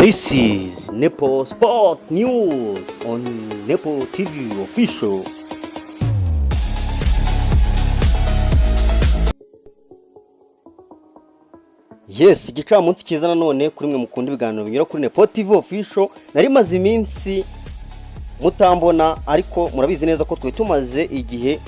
This is Nepo Sport News on Nepo TV Official. Yes, igicamunsi kiza nanone kuri mwe mukunda ibiganiro binyura kuri Nepo TV Official. Nari maze iminsi mutambona ariko murabizi neza ko twe tumaze igihe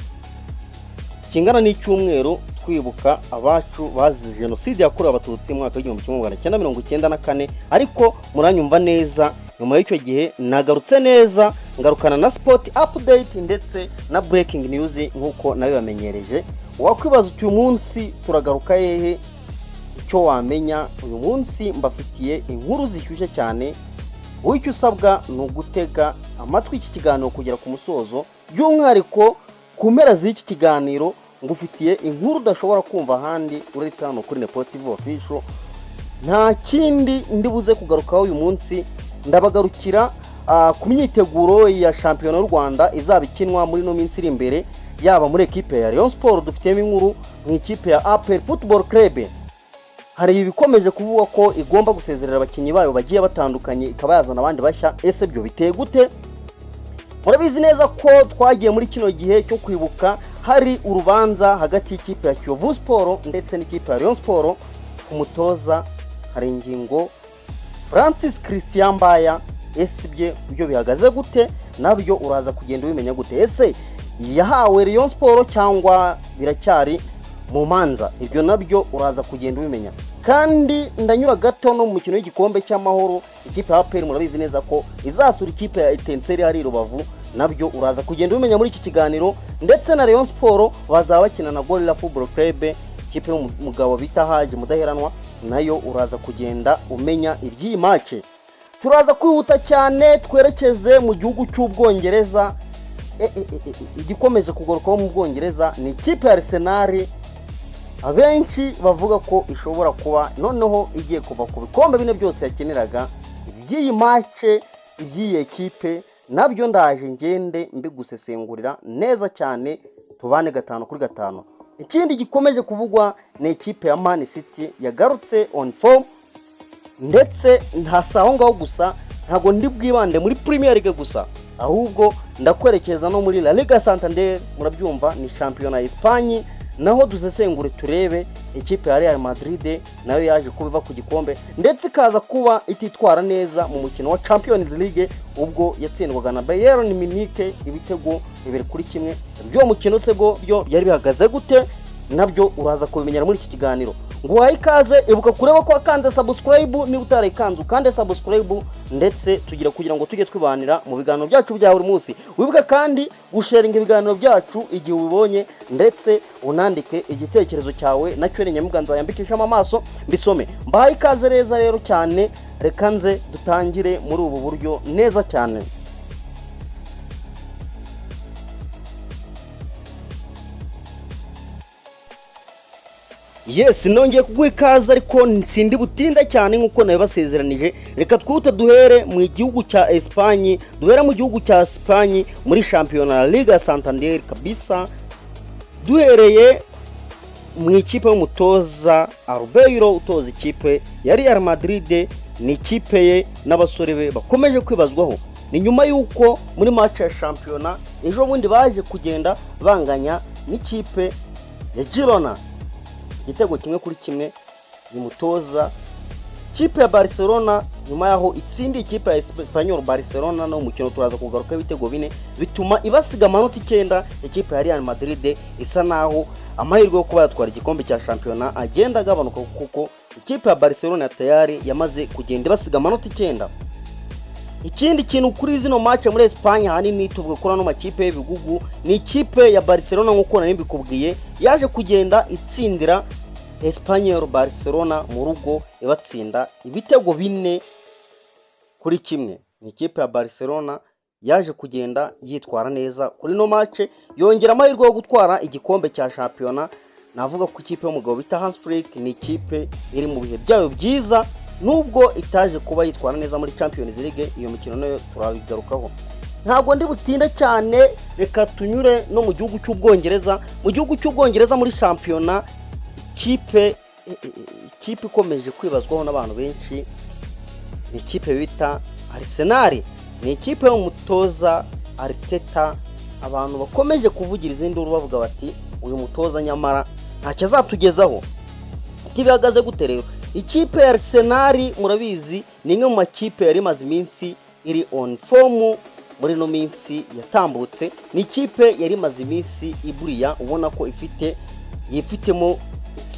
kingana n'icyumweru twibuka abacu bazize jenoside yakorewe abatutsi mu mwaka wa 1994 ariko muranyumva neza. Nyuma y'icyo gihe nagarutse neza ngarukana na sport update ndetse na breaking news nkuko nayo bamenyereje. Wakwibaza uyu munsi turagaruka hehe? Icyo wamenya uyu munsi mbafitiye inkuru zishyushye cyane. Icyo usabwa ni ugutega amatwi iki kiganiro kugera ku musozo, by'umwihariko ku mpera z'iki kiganiro ngufitiye inkuru udashobora kumva ahandi uretse hano kuri Nepo TV Official. Nta kindi ndibuze kugarukaho uyu munsi, ndabagarukira ku myiteguro ya shampiyona y'u Rwanda izaba ikinwa muri no minsi iri imbere, yaba muri equipe ya Rayon Sport dufitemo inkuru, mu ikipe ya APR Football Club hari ibikomeje kuvuga ko igomba gusezerera abakinyi bayo bagiye batandukanye ikaba yazana abandi bashya. Ese byo biteye gute? Murabizi neza ko twagiye muri kino gihe cyo kwibuka hari urubanza hagati y'ikipe ya Kiyovu Sport ndetse n'ikipe ya Rayon Sport. Umutoza hari ingingo Francis Christian Mbaya. Ese byo bihagaze gute? Nabyo uraza kugenda ubimenya gute? Ese yahawe Rayon Sport cyangwa biracyari mu manza? Ibyo nabyo uraza kugenda ubimenya. Kandi ndanyura gato no mu mukino w'igikombe cy'amahoro, ikipe ya APR murabizi neza ko izasura ikipe ya Etincelle hari Rubavu, nabyo uraza kugenda ubimenya muri iki kiganiro. Ndetse na Rayon Sport bazaba bakina na Gorilla Football Club, ikipe y'umugabo bita Haji Mudaheranwa, nayo uraza kugenda umenya iby'iyi match. Turaza kwihuta cyane twerekeze mu gihugu cy'Ubwongereza. Igikomeje kugarukaho mu Bwongereza ni ikipe ya Arsenal. Abenshi bavuga ko ishobora kuba noneho igiye kuva ku bikombe bine byose yakeneraga. Iby'iyi match iby'iyi ekipe nabyo ndaje ngende mbigusesengurira neza cyane, tubane 5 kuri 5. Ikindi gikomeje kuvugwa ni ekipe ya Man City yagarutse on form, ndetse ntasaho ngaho gusa, ntago ndi bwibande muri Premier League gusa, ahubwo ndakwerekeza no muri La Liga Santander. Murabyumva ni champion ya Espagne, naho dusesengure turebe ikipe ya Real Madrid nayo yaje kubiva ku gikombe ndetse kaza kuba ititwara neza mu mukino wa Champions League ubwo yatsindwaga na Bayern Munich ibitego 2-1. Byo mukino sego byo byari bihagaze gute? Nabyo uraza kubimenyera muri iki kiganiro. Nguhaye ikaze, ibuka kureba ko akanze subscribe niba utarayikanze kandi subscribe, ndetse kugira ngo tujye twibanira mu biganiro byacu bya buri munsi. Wibuka kandi gusharinga ibiganiro byacu igihe ubibonye, ndetse unandike igitekerezo cyawe nacyo ni Nyamuganza yambikisha amaso mbisome. Mbahaye ikaze rero cyane, reka nze dutangire muri ubu buryo neza cyane. Yes, nongeye kuguha ikaze ariko nsindi butinda cyane nkuko nabibasezeranije. Reka twute duhere mu gihugu cya Espagne, duhere mu gihugu cya Espagne muri shampiyona La Liga Santander kabisa. Duhereye mu ikipe y'umutoza Arbeiro utoza ikipe ya Real Madrid. Ni ikipe ye n'abasore be bakomeje kwibazwaho. Ni nyuma yuko muri match ya shampiyona ejo bundi baje kugenda banganya n'ikipe ya Girona igitego 1-1. Ni mutoza ikipe ya Barcelona nyuma yaho itsindi ikipe ya Espanyol Barcelona no mukino turaza kugaruka ibitego 4 bituma ibasiga amanota 9. Ikipe ya Real Madrid isa naho amahirwe yo kuba yatwara igikombe cya shampiyona agenda agabanuka kuko ikipe ya Barcelona tayari yamaze kugenda ibasiga amanota 9. Ikindi kintu kuri zino match muri Espagne hanini tuvuga ko no makipe y'ibigugu ni ikipe ya Barcelona nkuko nari mbikubwiye yaje kugenda itsindira Espanyol Barcelona mu rugo ibatsinda ibitego 4-1. Ni ikipe ya Barcelona yaje kugenda yitwara neza kuri no match, yongera amahirwe yo gutwara igikombe cya shampiyona. Navuga ko ikipe y'umugabo bita Hans Flick ni ikipe iri mu bihe byayo byiza, nubwo itaje kuba yitwara neza muri Champions League. Iyo mikino nayo turabigarukaho. Ntabwo ndi butinda cyane, reka tunyure no mu gihugu cy'Ubwongereza. Mu gihugu cy'Ubwongereza muri shampiyona ikipe ikomeje kwibazwaho n'abantu benshi ni ikipe bita Arsenal, ni ikipe y'umutoza Arteta. Abantu bakomeje kuvugira izindi nduru bavuga bati uyu mutoza nyamara ntacyo azatugezaho. Kibihagaze gute rero? Ikipe ya Arsenal murabizi ni imwe mu makipe yari maze iminsi iri on form muri no minsi yatambutse. Ni ikipe yari maze iminsi iburiya, ubona ko yifitemo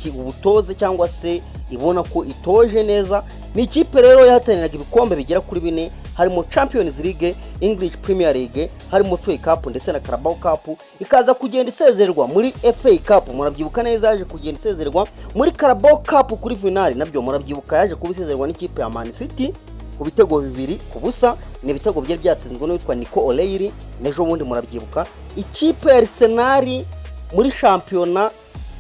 ubutoze cyangwa se ibona ko itoje neza. Ni ikipe rero yahataniraga ibikombe bigera kuri 4, harimo Champions League, English Premier League, harimo FA Cup ndetse na Carabao Cup. Ikaza kugenda isezererwa muri FA Cup, murabyibuka neza yaje kugenda isezererwa muri Carabao Cup kuri finale, nabyo murabyibuka yaje kubisezererwa n'ikipe ya Man City ku bitego 2-0. Ni ibitego byari byatsinzwe n'uwitwa Nico O'Reilly nejo bundi murabyibuka. Ikipe ya Arsenal muri shampiyona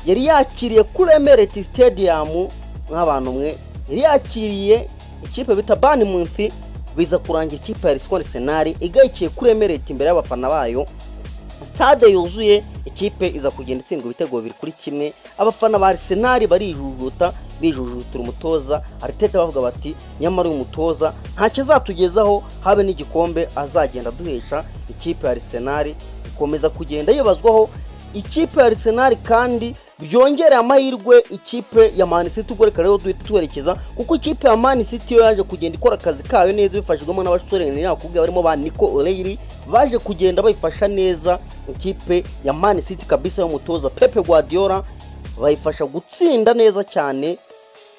yari yakiriye kuri Emirates Stadium nk'abantu mwe, yari yakiriye ikipe bita Bournemouth, biza kurangira ikipe ya Arsenal igayikiye kuri Emirates imbere y'abafana bayo, stade yuzuye. Ikipe iza kugenda itsindwa ibitego 2-1. Abafana ba Arsenal bijujutura umutoza Arteta, bavuga bati nyamara uyu mutoza ntacyo azatugezaho, habe n'igikombe azagenda duhesha. Ikipe ya Arsenal ikomeza kugenda yibazwaho. Ikipe ya Arsenal kandi byongera amahirwe ikipe ya Man City, ubwo reka rero duhita twerekeza, kuko ikipe ya Man City yo yaje kugenda ikora akazi kayo neza bifashijwemo n'abasore nakubwiye barimo ba Nico O'Reilly, baje kugenda bayifasha neza. Ikipe ya Man City kabisa y'umutoza Pep Guardiola bayifasha gutsinda neza cyane.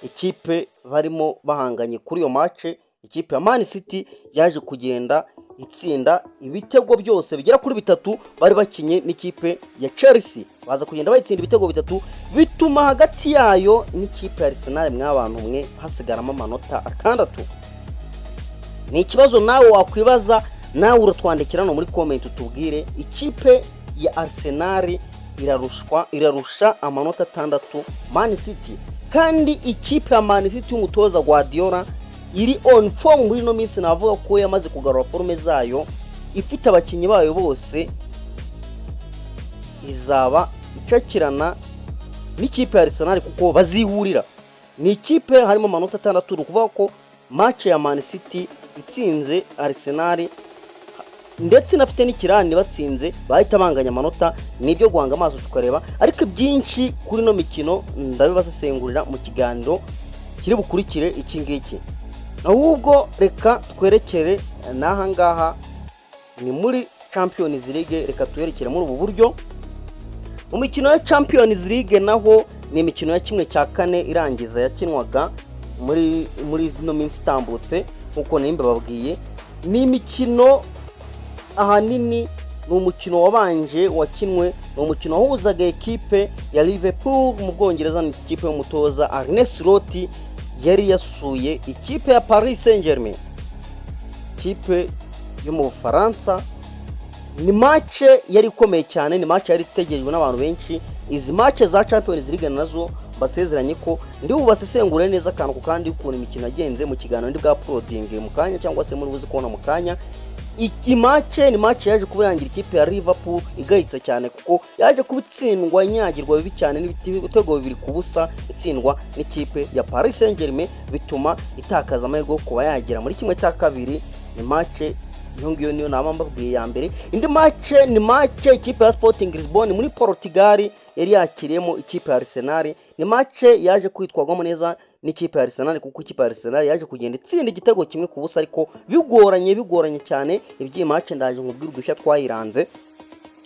Ikipe barimo bahanganye kuri iyo match, ikipe ya Man City yaje kugenda itsinda ibitego byose bigera kuri 3 bari bakinye n'ikipe ya Chelsea, baza kugenda bayitsinda ibitego 3, bituma hagati yayo n'ikipe ya Arsenal mw'abantu mwe hasigaramo amanota 6. Ni ikibazo nawe wakwibaza, nawe uratwandikira no muri comment utubwire. Ikipe ya Arsenal irarusha amanota 6 Man City, kandi ikipe ya Man City y'umutoza Guardiola iri on form muri no minsi, navuga ko yamaze kugarura forme zayo, ifite abakinyi bayo bose, izaba icakirana n'ikipe ya Arsenal kuko bazihurira. Ni ikipe harimo amanota 6, kuvuga ko match ya Man City itsinze Arsenal ndetse nafite n'ikirani batsinze bahita banganya amanota. Nibyo guhanga amaso tukareba, ariko byinshi kuri no mikino ndabibasesengurira mu kiganiro kiri bukurikire iki ngiki. Ahubwo reka twerekere naha ngaha ni muri Champions League, reka twerekere muri ubu buryo. Mu mikino ya Champions League naho ni imikino ya 1/4 irangiza yakinwaga muri zino minsi tambutse, nkuko nimbe babwiye. Ni imikino ahanini, ni umukino wabanje wakinwe, ni umukino wahuzaga ekipe ya Liverpool mu Bwongereza n'ikipe y'umutoza Arne Slot yari yasuye ikipe ya Paris Saint-Germain, ikipe yo mu Bufaransa. Ni match yari ikomeye cyane, ni match yari itegerejwe n'abantu benshi. Izi match za Champions League nazo basezeranye ko ndi bubasesengure neza kantu kandi ukuntu imikino yagenze mu kiganiro ndi bwa uploading mu kanya, cyangwa se muri buzi kubona mu kanya. Iki match ni match yaje kubirangira ikipe ya Liverpool igayitse cyane, kuko yaje kubitsindwa inyagirwa bibi cyane n'ibitego 2-0 itsindwa n'ikipe ya Paris Saint-Germain, bituma itakaza amahirwe kuba yagira muri 1/2. Ni match yongiyo niyo nabambabwiye ya mbere. Indi match ni match ikipe ya Sporting Lisbon muri Portugal yari yakiriyemo ikipe ya Arsenal. Ni match yaje kwitwagwamo neza n'ikipe ya Arsenal, kuko ikipe ya Arsenal yaje kugenda itsinda igitego 1-0, ariko bigoranye cyane. Ibyi match ndaje nkubwira udushya twayiranze.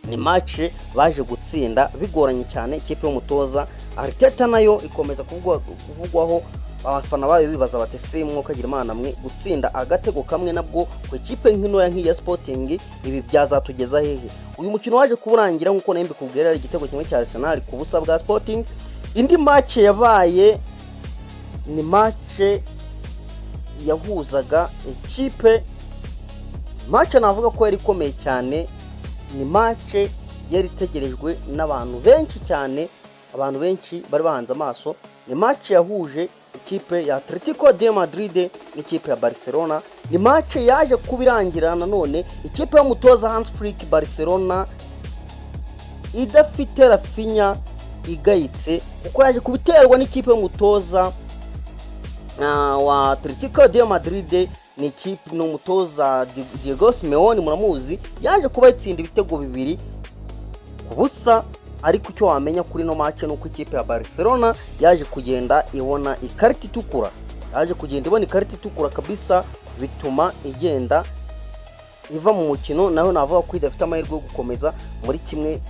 Ni match baje gutsinda bigoranye cyane. Ikipe y'umutoza Arteta nayo ikomeza kuvugwaho, abafana bayo bibaza bati se mwuka gira Imana mwe gutsinda agatego kamwe nabwo ku ikipe nk'ino ya nk'iya Sporting, ibi byazatugeza hehe? Uyu mukino waje kuburangira nkuko nembe kubwira igitego 1 cya Arsenal ku busa bwa Sporting. Indi match yabaye ni match yahuzaga ikipe, match navuga ko yari ikomeye cyane. Ni match yari tegerejwe n'abantu benshi cyane, abantu benshi bari bahanze amaso. Ni match yahuje ikipe ya Atletico de Madrid n'ikipe ya Barcelona. Ni match yaje kubirangira nanone ikipe y'umutoza Hans Flick Barcelona idafite Rafinha igayitse, kuko yaje kubiterwa n'ikipe y'umutoza wa Atletico de Madrid ni ikipe n'umutoza Diego Simeone muramuzi yaje kuba itsinda ibitego bibiri kubusa. Ariko icyo wamenya kuri no match nuko ikipe ya Barcelona yaje kugenda ibona ikarita itukura kabisa, bituma igenda iva mu mukino. Naho navuga ko idafite amahirwe yo gukomeza muri kimwe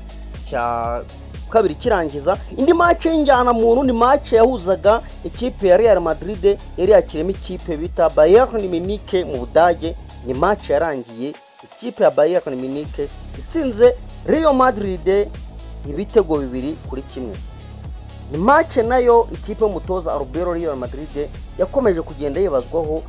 cya kabiri kirangiza. Indi match y'injyana muntu ni match yahuzaga ikipe ya Real Madrid yari yakiremo ikipe bita Bayern Munich mu Budage. Ni match yarangiye ikipe ya Bayern Munich itsinze Real Madrid ibitego 2-1. Ni match nayo ikipe y'umutoza Alberto Real Madrid yakomeje kugenda yibazwaho.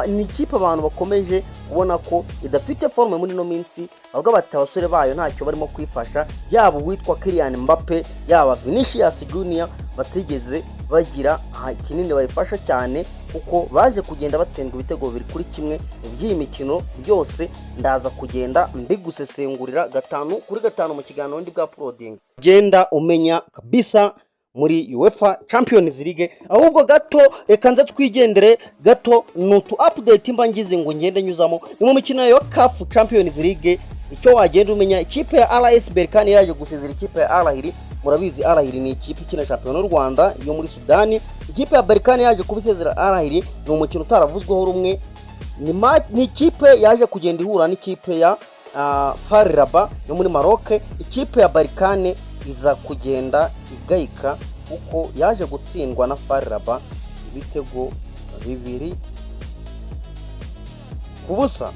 Ni ikipe abantu bakomeje kubona ko idafite forme muri no minsi, ahubwo abatabasore bayo ntacyo barimo kwifasha, yaba uwitwa Kylian Mbappe yaba Vinicius Junior batigeze bagira kinini bayifasha cyane, kuko baje kugenda batsindwa ibitego 2-1. Iby'iyi mikino byose ndaza kugenda mbigusesengurira 5-5 mu kiganiro ndi bwa Proding. Genda umenya kabisa muri UEFA Champions League. Ahubwo gato reka nze twigendere gato nutu update mba ngize ngo ngende nyuzamo ni mu mikino ya CAF Champions League. Icyo wagenda umenya, ikipe ya RS Berkane yaje gusezera ikipe ya Al Ahly. Murabizi Al Ahly ni ikipe ikina champion y'u Rwanda yo muri Sudani. Ikipe ya Berkane yaje kubisezera Al Ahly, ni umukino utaravuzweho rumwe. Ni ikipe yaje kugenda ihura n'ikipe ya FAR Rabat yo muri Maroc. Ikipe ya Berkane iza kugenda igayika kuko yaje gutsindwa na FAR Rabat ibitego 2-0.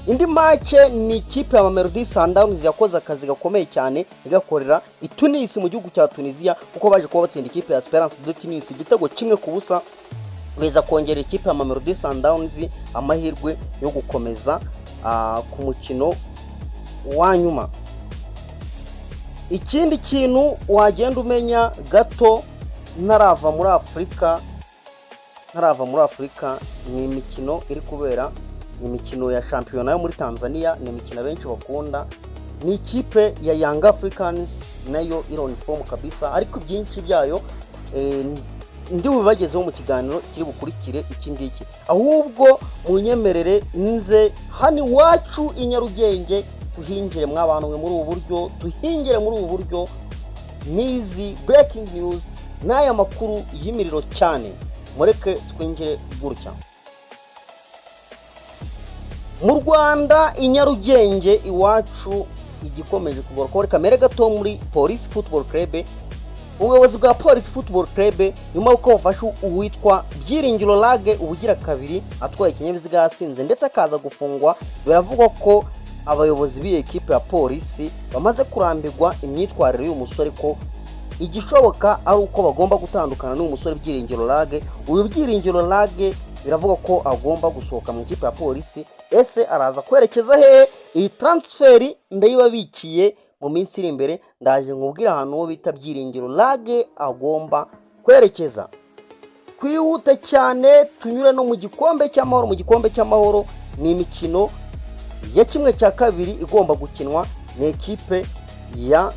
Indi match ni ikipe ya Mamelodi Sundowns yakoze akazi gakomeye cyane igakorera i Tunis mu gihugu cya Tunisia, kuko baje kuba batsinda ikipe ya Esperance de Tunis igitego 1-0. Beza kongera ikipe ya Mamelodi Sundowns amahirwe yo gukomeza ku mukino wa nyuma. Ikindi kintu wagenda umenya gato ntarava muri Afrika ni imikino iri kubera, ni imikino ya shampiyona yo muri Tanzania. Ni imikino benshi bakunda, ni ikipe ya Young Africans nayo iron form kabisa, ariko byinshi byayo ndi bubagezeho mu kiganiro kiri bukurikire iki ngiki. Ahubwo munyemerere nze hani wacu inyarugenge tuhingire mw'abantu mwe muri ubu buryo nizi breaking news n'aya makuru y'imiriro cyane. Mureke twinjire gutya. Mu Rwanda inyarugenge iwacu igikomeje kugaruka reka mere gato muri Police Football Club. Ubuyobozi bwa Police Football Club nyuma yuko bafashe uwitwa Byiringiro Lage ubugira kabiri atwaye ikinyabiziga yasinze ndetse akaza gufungwa, biravugwa ko abayobozi b'iyi ekipe ya polisi bamaze kurambirwa imyitwarire y'uyu musore, ko igishoboka ari uko bagomba gutandukana n'uyu musore Byiringiro Lage. Uyu Byiringiro Lage biravuga ko agomba gusohoka mu ikipe ya polisi. Ese araza kwerekeza he? Iyi transfer ndayibabikiye mu minsi iri imbere, ndaje nkubwira ahantu ho bita Byiringiro Lage agomba kwerekeza. Kwihuta cyane tunyure no mu gikombe cy'amahoro. Mu gikombe cy'amahoro ni imikino ya kimwe cya kabiri igomba gukinwa. Ni ekipe ya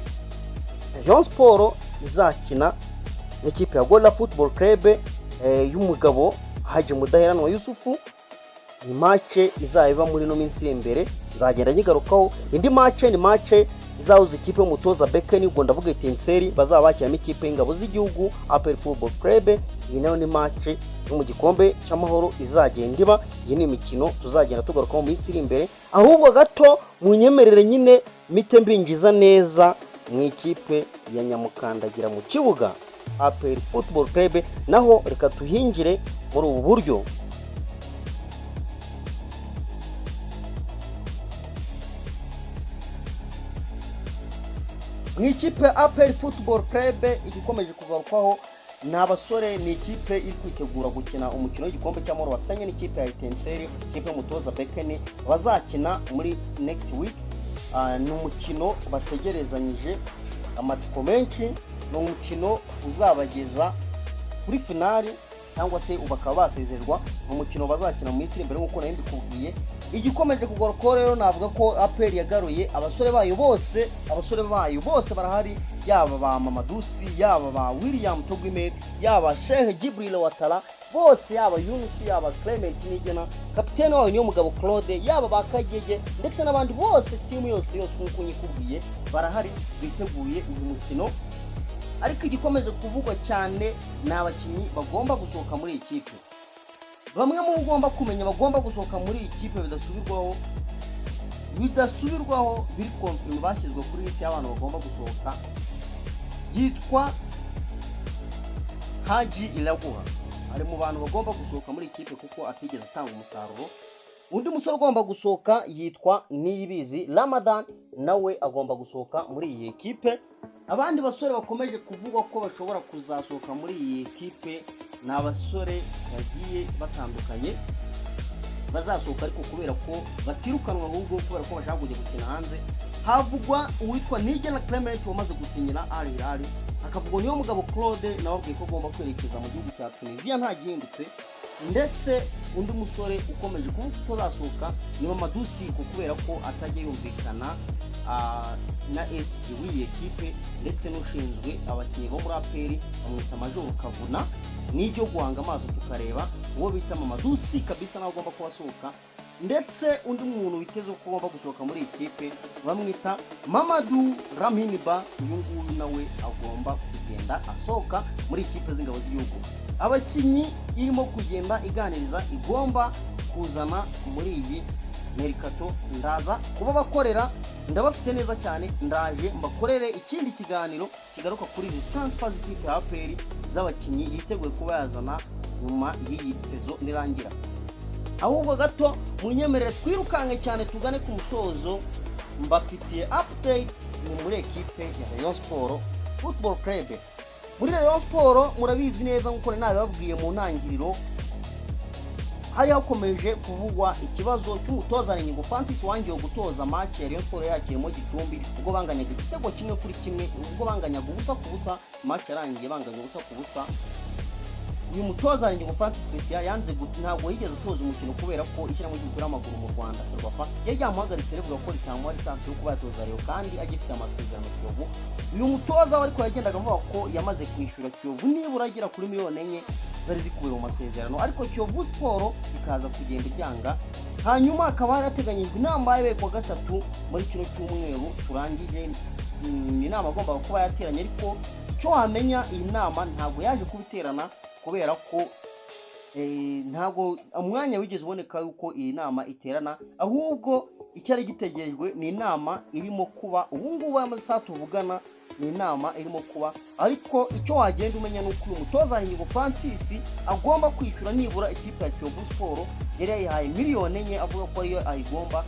Rayon Sport izakina n'ikipe ya Gola Football Club y'umugabo Haji Mudaheranwa Yusufu. Ni match izaba muri no minsi iri imbere, nzagenda nyigarukaho. Indi match ni match izahuza ikipe y'umutoza Bekeni ubwo ndavuga Etincelle bazaba bakiramo ikipe y'ingabo z'igihugu APR Football Club. Iyi nayo ni match yo mu gikombe cy'amahoro izagenda iba. Iyi ni imikino tuzagenda tugarukaho mu minsi iri imbere. Ahubwo gato munyemerere nyine mite mbinjiza neza mu ikipe ya Nyamukandagira mu kibuga APR Football Club. Naho reka tuhingire muri ubu buryo. Mu ikipe APR Football Club igikomeje kugarukwaho n'abasore, ni ikipe iri kwitegura gukina umukino w'igikombe cy'amahoro bafitanye n'ikipe ya Etincelle, ikipe y'umutoza Bekeni bazakina muri next week. Ni umukino bategerezanyije amatsiko menshi, ni umukino uzabageza kuri finali cyangwa se bakaba basezerwa. Ni umukino bazakina mu minsi iri imbere nk'uko nari mbikubwiye. Igikomeje kugaruka rero navuga ko APR yagaruye abasore bayo bose barahari, yaba ba Mamadusi, yaba ba William Togwimere, yaba Sheikh Jibril Watara, bose, yaba Yunus, yaba Clement Nigena, kapitene wawe niyo mugabo Claude, yaba bakagege ndetse n'abandi bose, timu yose nkuko nyikubwiye barahari biteguye uyu mukino. Ariko igikomeje kuvugwa cyane ni abakinnyi bagomba gusohoka muri ikipe. Bamwe mu bagomba kumenya bagomba gusohoka muri ikipe bidasubirwaho biri confirm bashyizwe kuri list y'abantu bagomba gusohoka, yitwa Haji Iraguha. Ari mu bantu bagomba gusohoka muri ikipe kuko atigeze atanga umusaruro. Undi musore ugomba gusohoka yitwa Niyibizi Ramadan, nawe agomba gusohoka muri iyi ekipe. Abandi basore bakomeje kuvugwa ko bashobora kuzasohoka muri iyi ekipe ni abasore bagiye batandukanye bazasohoka, ariko kubera ko batirukanwa ahubwo kubera ko bashaka kujya gukina hanze. Havugwa uwitwa Nigena Clement wamaze gusinyira Al Hilal, akavugwa niyo mugabo Claude nawe abwiye ko agomba kwerekeza mu gihugu cya Tunisia nta gihindutse, ndetse undi musore ukomeje kuvuga ko azasohoka ni Mamadou Siko kubera ko atajya yumvikana na SG w'iyi ekipe, ndetse n'ushinzwe abakinnyi bo muri APR bamwita Major Kavuna. Nibyo guhanga amaso tukareba uwo bita Mamadou Siko kabisa nawe agomba kubasohoka, ndetse undi muntu witeze ko agomba gusohoka muri ikipe bamwita Mamadou Raminiba, uyu nguyu nawe agomba kugenda asohoka muri ikipe z'ingabo z'igihugu. Abakinnyi irimo kugenda iganiriza igomba kuzana muri iyi Mercato ndaza kuba bakorera, ndabafite neza cyane, ndaje mbakorere ikindi kiganiro kigaruka kuri izi transfer z'ikipe ya APR z'abakinnyi yiteguye kuba yazana nyuma y'iyi sezo nirangira. Ahubwo gato munyemerere twirukange cyane tugane ku musozo, mbafitiye update ni muri ekipe ya Rayon Sport Football Club. Muri Rayon Sport murabizi neza nkuko nabibabwiye mu ntangiriro, hari hakomeje kuvugwa ikibazo cy'umutoza Nyingo Francis wangiye gutoza match ya Rayon Sport yakirimo Gicumbi, ubwo banganyaga igitego kimwe kuri kimwe, ubwo banganyaga ubusa ku busa, match yarangiye banganya ubusa ku busa. Uyu mutoza Nyingo Francis Christian yanze ntabwo yigeze atoza umukino kubera ko ishyira mu gihugu y'amaguru mu Rwanda Ferwafa yari yamuhagaritse revuga ko ritamuha lisansi yo kuba yatoza Rayon kandi agifite amasezerano Kiyovu. Uyu mutoza ariko yagendaga avuga ko yamaze kwishyura Kiyovu nibura agera kuri miliyoni 4 zari zikubiye mu masezerano, ariko Kiyovu Sport ikaza kugenda ibyanga. Hanyuma akaba yarateganyijwe inama yabaye kwa gatatu muri kino cyumweru turangije, inama agomba kuba yateranye, ariko cyo wamenya iyi nama ntabwo yaje kubiterana kubera ko ntabwo umwanya wigeze uboneka yuko iyi nama iterana, ahubwo icyari gitegerejwe ni inama irimo kuba ubu ngubu amasaha tuvugana, ni inama irimo kuba. Ariko icyo wagenda umenya nuko uyu mutoza Nyingo Francis agomba kwishyura nibura ikipe ya Kiyovu Sport yari yayihaye miliyoni 4, avuga ko ariyo ayigomba.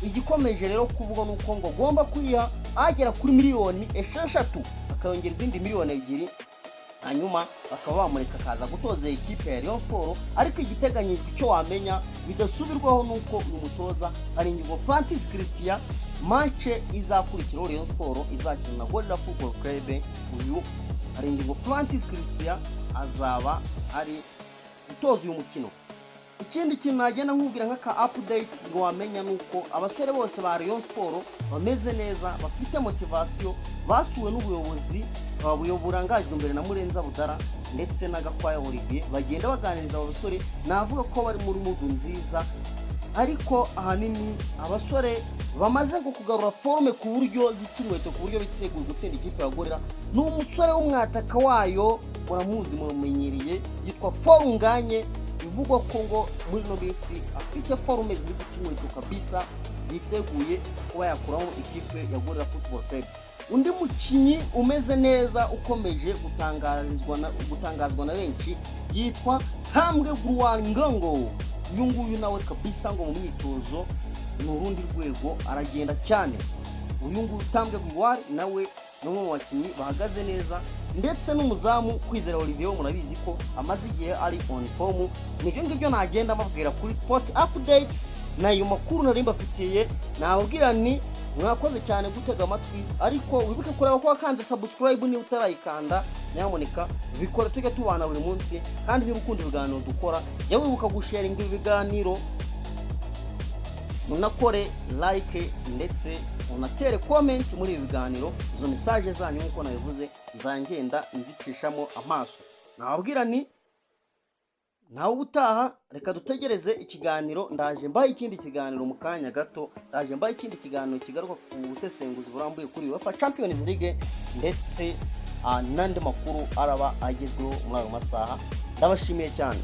Igikomeje rero kuvuga nuko ngo agomba kwiha agera kuri miliyoni 6, akayongera izindi miliyoni 2, hanyuma bakaba bamureka akaza gutoza ikipe ya Rayon Sport. Ariko igiteganyijwe icyo wamenya bidasubirwaho nuko uyu mutoza Nyingo Francis Christian match izakurikira Rayon Sport izakina na Gorilla Football Club, uyu Nyingo Francis Christian azaba ari gutoza uyu mukino. Ikindi kintu nagenda nkubwira nk'aka update ngo wamenya nuko abasore bose ba Rayon Sport bameze neza, bafite motivation, basuwe n'ubuyobozi burangajwe imbere na Murenza Budara ndetse na Gakwaya Olivier, bagenda baganiriza abo basore. Navuga ko bari muri mudu nziza, ariko ahanini abasore bamaze kugarura forme ku buryo z'ikinweto, ku buryo biteguye gutsinda ikipe ya Gorilla. N'umusore w'umwataka wayo muramuzi mumenyereye yitwa Forunganye, bivugwa ko ngo muri no minsi afite forme ziri gukinweto kabisa, yiteguye kuba yakuraho ikipe ya Gorilla Football Club. Undi mukinyi umeze neza ukomeje gutangazwa na benshi yitwa Tambwe Gruwangango. Uyu nguyu nawe kabisa ngo mu myitozo n'urundi rwego aragenda cyane. Uyu nguyu Tambwe Gruwan nawe no mu bakinyi bahagaze neza, ndetse n'umuzamu Kwizera Olivier murabizi ko amaze igihe ari on form. Nibyo ngibyo nagenda mabwira kuri sport update, nayo makuru nari mbafitiye. Nababwira ni mwakoze cyane gutega amatwi, ariko wibuke kureba ko wakanze subscribe ni utarayikanda, nyamuneka bikora tujya tubana buri munsi. Kandi niba ukunda ibiganiro dukora jya wibuka gusharinga ibiganiro, unakore like ndetse unatere comment muri ibi biganiro. Izo message zanyu nkuko nabivuze nzangenda nzicishamo amaso. Nababwira ni nawe ubutaha reka dutegereze ikiganiro, ndaje mbaye ikindi kiganiro mu kanya gato, ndaje mbaye ikindi kiganiro kigaruka ku busesenguzi burambuye kuri UEFA Champions League ndetse n'andi makuru araba agezweho muri ayo masaha. Ndabashimiye cyane.